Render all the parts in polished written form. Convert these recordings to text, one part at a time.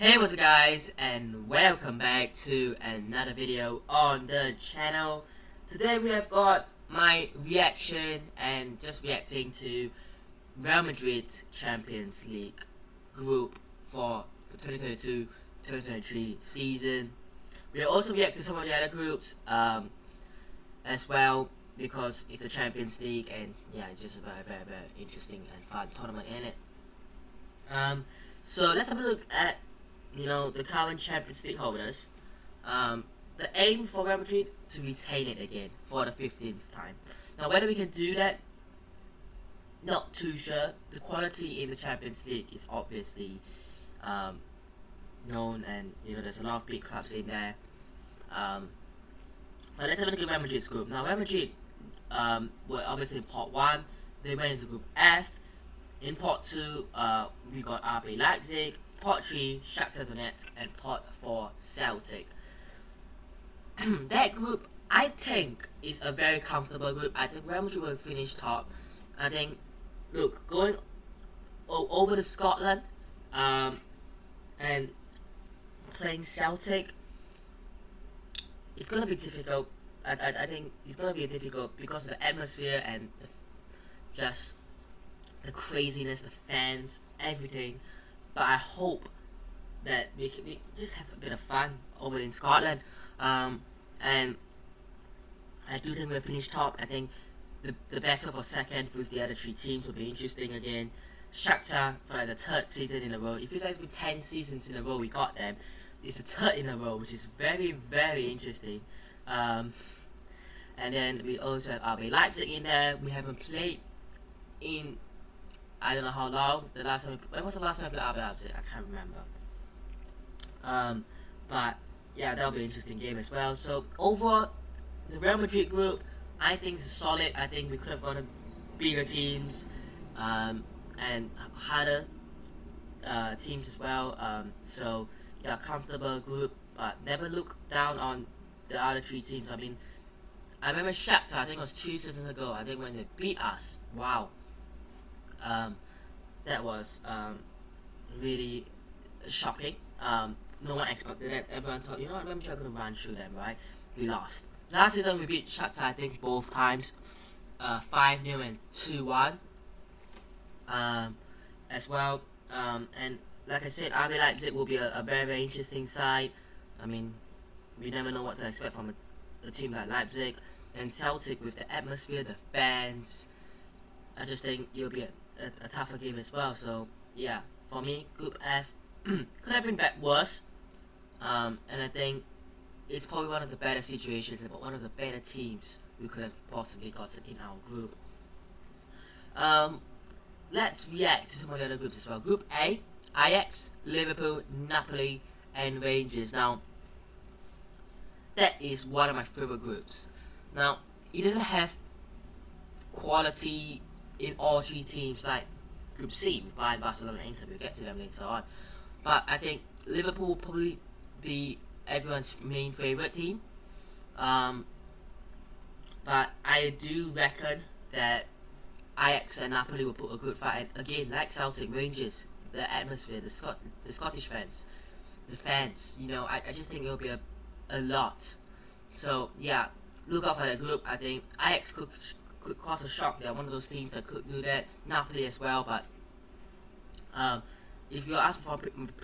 Hey, what's up guys, and welcome back to another video on the channel. Today we have got my reaction and just reacting to Real Madrid's Champions League group for the 2022-2023 season. We'll also react to some of the other groups as well, because it's the Champions League and yeah, it's just a very interesting and fun tournament in it. So let's have a look at the current Champions League holders. The aim for Real Madrid to retain it again for the 15th time. Now whether we can do that, not too sure. The quality in the Champions League is obviously known, and there's a lot of big clubs in there. But let's have a look at Real Madrid's group. Now Real Madrid were obviously in pot 1. They went into group F. In pot 2, we got RB Leipzig. Pot 3, Shakhtar Donetsk, and pot 4, Celtic. That group, I think, is a very comfortable group. I think Real Madrid will finish top. I think, look, going over to Scotland and playing Celtic, it's going to be difficult. I think it's going to be difficult because of the atmosphere and just the craziness, the fans, everything. But I hope that we just have a bit of fun over in Scotland, and I do think we'll finish top. I think the battle for second with the other 3 teams will be interesting again. Shakhtar for like the 3rd season in a row. It feels like it's been 10 seasons in a row we got them. It's the 3rd in a row, which is very interesting. And then we also have RB Leipzig in there. We haven't played in I don't know how long. When was the last time we played RB Leipzig? I can't remember. But yeah, that'll be an interesting game as well. So overall, the Real Madrid group, I think is solid. I think we could have gotten bigger teams and harder teams as well. So yeah, comfortable group, but never look down on the other 3 teams. I mean, I remember Shakhtar, I think it was 2 seasons ago, I think when they beat us. Wow. That was really shocking. No one expected that. Everyone thought, Real Madrid are going to run through them, right? We lost. Last season we beat Shakhtar, I think, both times, 5-0 and 2-1 as well. And like I said, RB Leipzig will be a very interesting side. I mean, we never know what to expect from a team like Leipzig. And Celtic, with the atmosphere, the fans, I just think it'll be a tougher game as well. So yeah, for me, Group F could have been worse, and I think it's probably one of the better situations and one of the better teams we could have possibly gotten in our group. Let's react to some of the other groups as well. Group A: Ajax, Liverpool, Napoli, and Rangers. Now that is one of my favorite groups. Now it doesn't have quality in all 3 teams like Group C with Bayern, Barcelona, and Inter. We'll get to them later on. But I think Liverpool will probably be everyone's main favourite team. But I do reckon that Ajax and Napoli will put a good fight. And again, like Celtic, Rangers, the atmosphere, the Scottish fans, the fans, I just think it'll be a lot. So yeah, look out for that group. I think Ajax could cause a shock. They're one of those teams that could do that. Napoli as well, but if you ask for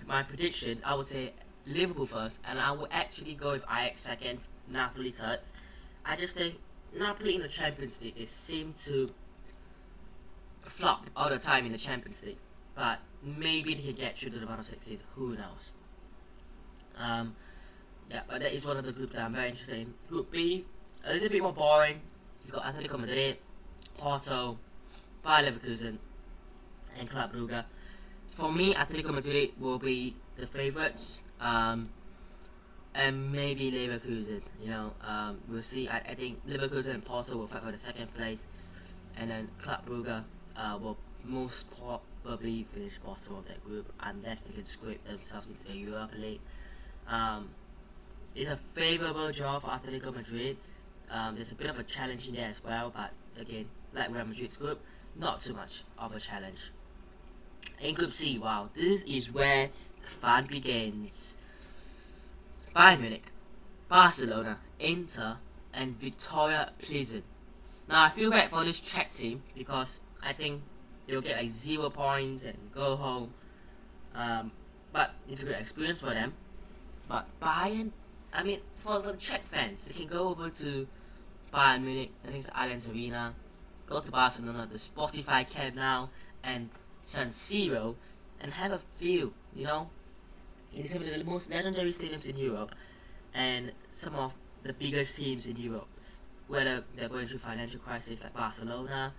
my prediction, I would say Liverpool first, and I would actually go with Ajax second, Napoli third. I just think Napoli in the Champions League, they seem to flop all the time in the Champions League, but maybe they can get through to the round of 16. Who knows? Yeah, but that is one of the groups that I'm very interested in. Group B, a little bit more boring. You got Atletico Madrid, Porto, Bayer Leverkusen, and Club Brugge. For me, Atletico Madrid will be the favourites, and maybe Leverkusen. We'll see. I think Leverkusen and Porto will fight for the 2nd place, and then Club Brugge will most probably finish bottom of that group unless they can scrape themselves into the Europa League. It's a favourable draw for Atletico Madrid. There's a bit of a challenge in there as well, but again, like Real Madrid's group, not too much of a challenge. In Group C, wow, this is where the fun begins. Bayern Munich, Barcelona, Inter, and Victoria Pleasant. Now I feel bad for this Czech team because I think they'll get like 0 points and go home. But it's a good experience for them. But Bayern, I mean, for the Czech fans, they can go over to Bayern Munich, I think it's Allianz Arena, go to Barcelona, the Spotify Camp Nou, and San Siro, and have a feel, you know? It's one of the most legendary stadiums in Europe, and some of the biggest teams in Europe, whether they're going through financial crisis like Barcelona,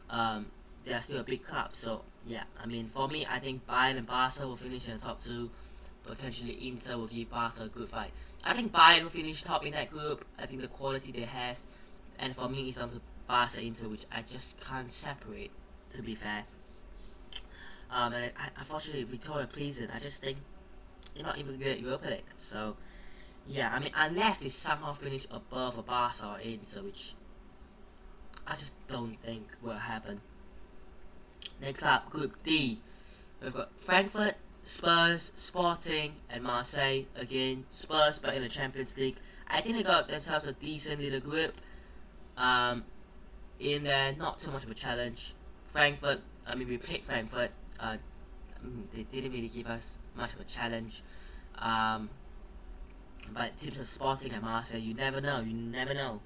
they are still a big club. So yeah, I mean, for me, I think Bayern and Barca will finish in the top 2. Potentially Inter will give Barca a good fight. I think Bayern will finish top in that group. I think the quality they have, and for me, it's down to Barca Inter, which I just can't separate, to be fair. And unfortunately, Victoria Pleasant, I just think they're not even good at Europa League. So yeah, I mean, unless they somehow finish above a Barca or Inter, which I just don't think will happen. Next up, Group D. We've got Frankfurt, Spurs, Sporting, and Marseille. Again, Spurs, but in the Champions League. I think they got themselves a decent little group. In there, not too much of a challenge. Frankfurt, I mean, we played Frankfurt. They didn't really give us much of a challenge. But teams of Sporting and Marseille, you never know.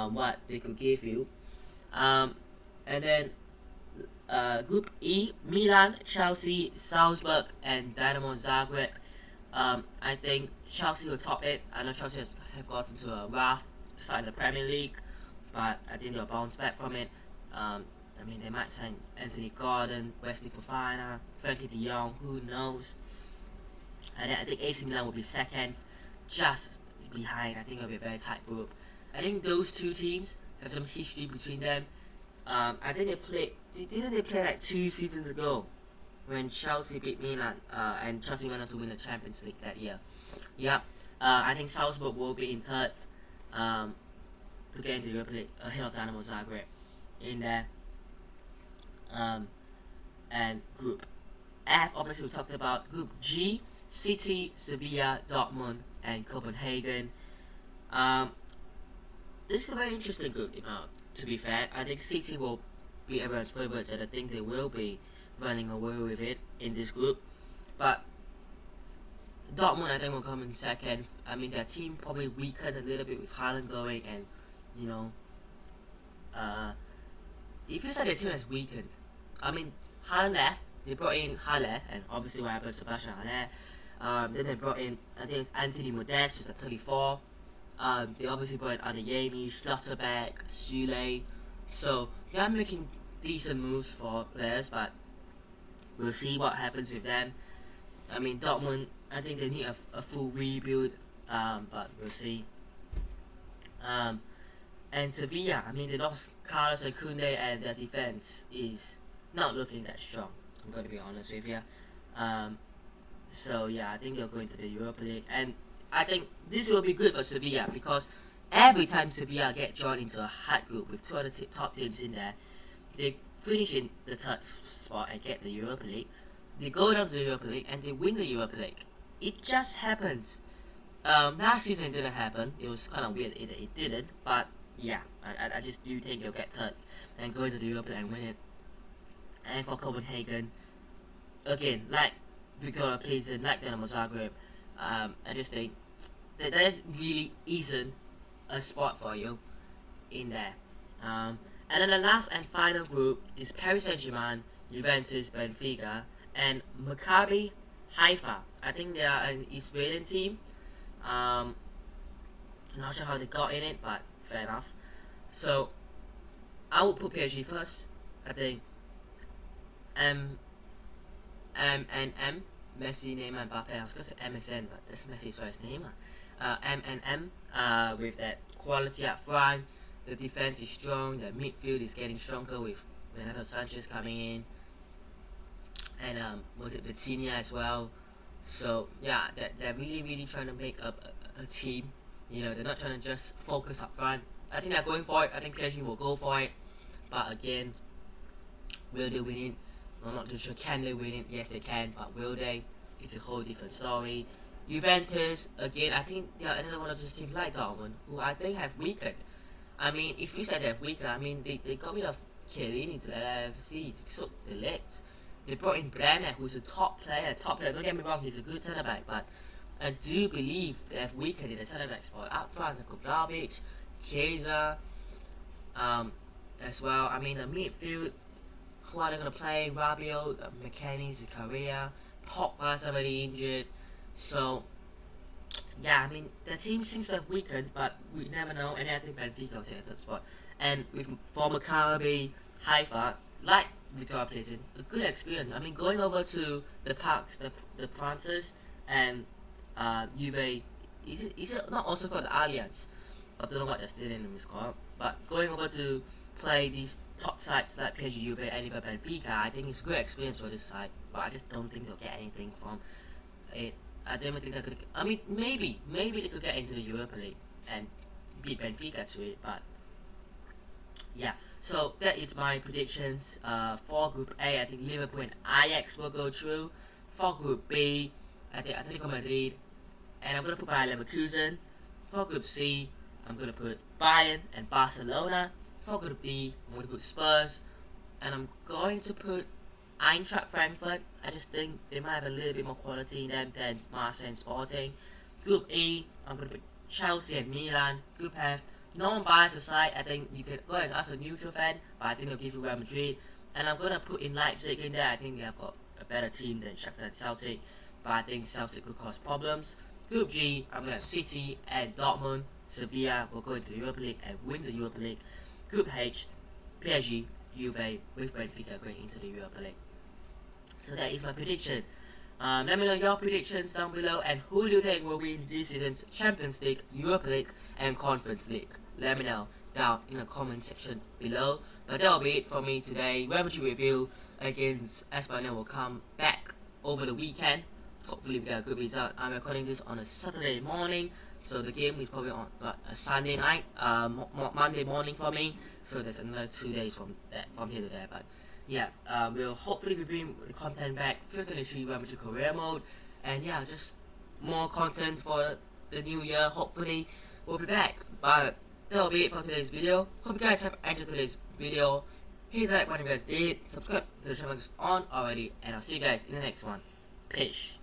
What they could give you. And then Group E, Milan, Chelsea, Salzburg, and Dynamo Zagreb. I think Chelsea will top it. I know Chelsea have gotten to a rough start in the Premier League, but I think they'll bounce back from it. I mean, they might sign Anthony Gordon, Wesley Fofana, Frankie de Jong, who knows. And I think AC Milan will be second, just behind. I think it'll be a very tight group. I think those two teams have some history between them. I think didn't they play like 2 seasons ago when Chelsea beat Milan and Chelsea went on to win the Champions League that year. Yeah, I think Salzburg will be in third to get into Europa League ahead of Dynamo Zagreb in there. And Group F, obviously we talked about. Group G, City, Sevilla, Dortmund, and Copenhagen. This is a very interesting group, to be fair. I think City will be everyone's favourites, and I think they will be running away with it in this group. But Dortmund, I think, will come in second. I mean, their team probably weakened a little bit with Haaland going, and it feels like their team has weakened. I mean, Haaland left, they brought in Haller, and obviously what happened to Sebastian Haller. Then they brought in, I think it's Anthony Modeste, who's at 34. They obviously brought in Adeyemi, Schlotterbeck, Sule. So they are making decent moves for players, but we'll see what happens with them. I mean, Dortmund, I think they need a full rebuild, but we'll see. And Sevilla, I mean, they lost Carlos and Koundé, and their defense is not looking that strong. I'm going to be honest with you. So yeah, I think they'll go into the Europa League, and I think this will be good for Sevilla because every time Sevilla get joined into a hard group with 2 other top teams in there, they finish in the third spot and get the Europa League. They go down to the Europa League and they win the Europa League. It just happens. Last season it didn't happen. It was kind of weird it didn't, but yeah, I just do think they'll get third and go into the Europa League and win it. And for Copenhagen, again, like Victoria Pleasant, like Dynamo Zagreb, I just think that there really isn't a spot for you in there. And then the last and final group is Paris Saint-Germain, Juventus, Benfica, and Maccabi Haifa. I think they are an Israeli team. Not sure how they got in it, but fair enough. So I would put PSG first. I think M, Messi, Neymar, Mbappe. I was gonna say MSN, but that's Messi's first name. M, with that quality up front. The defense is strong. The midfield is getting stronger with Renato Sanchez coming in, and was it Vitinha as well. So yeah, they're really trying to make a team. They're not trying to just focus up front. I think they're going for it. I think PSG will go for it. But again, will they win it? I'm not too sure. Can they win it? Yes, they can. But will they? it's a whole different story. Juventus, again, I think they are another one of those teams like Dortmund, who I think have weakened. I mean, if we said they have weakened, I mean, they got rid of Chiellini to the LFC, so the Leeds. They brought in Bremer, who's a top player, don't get me wrong, he's a good centre back, but I do believe they have weakened in the centre back spot. Up front, Kovacic, Chiesa, as well. I mean, the midfield, who are they going to play? Rabiot, McKennie, Zakaria, Pogba's already injured. So, yeah, I mean, the team seems to have weakened, but we never know. And I think Benfica will take the third spot. And with former Maccabi, Haifa, like Victoria Pleasant, a good experience. I mean, going over to the parks, the Francis and Juve, is it not also called the Allianz? I don't know what the stadium is called. But going over to play these top sides like PSG, Juve, and even Benfica, I think it's a good experience for this side. But I just don't think they'll get anything from it. I don't think they could. I mean, maybe they could get into the Europa League and beat Benfica to it. But yeah, so that is my predictions. For Group A, I think Liverpool and Ajax will go through. For Group B, I think Atletico Madrid, and I'm gonna put Bayer Leverkusen. For Group C, I'm gonna put Bayern and Barcelona. For Group D, I'm gonna put Spurs, and I'm going to put Eintracht Frankfurt. I just think they might have a little bit more quality in them than Marseille and Sporting. Group E, I'm going to put Chelsea and Milan. Group F, no one biased aside, I think you can go and ask a neutral fan, but I think they'll give you Real Madrid. And I'm going to put in Leipzig in there. I think they have got a better team than Shakhtar and Celtic, but I think Celtic could cause problems. Group G, I'm going to have City and Dortmund. Sevilla will go into the Europa League and win the Europa League. Group H, PSG, Juve with Benfica going into the Europa League. So that is my prediction. Let me know your predictions down below, and who do you think will win this season's Champions League, Europa League and Conference League? Let me know down in the comment section below. But that will be it for me today. Real Madrid review against Espanyol will come back over the weekend. Hopefully we get a good result. I'm recording this on a Saturday morning, so the game is probably on a Sunday night, Monday morning for me. So there's another 2 days from here to there. But yeah, we'll hopefully be bringing the content back. 2023 Real Madrid career mode, and yeah, just more content for the new year. Hopefully we'll be back. But that'll be it for today's video. Hope you guys have enjoyed today's video. Hit that like when you guys did. Subscribe to the channel if it's on already, and I'll see you guys in the next one. Peace.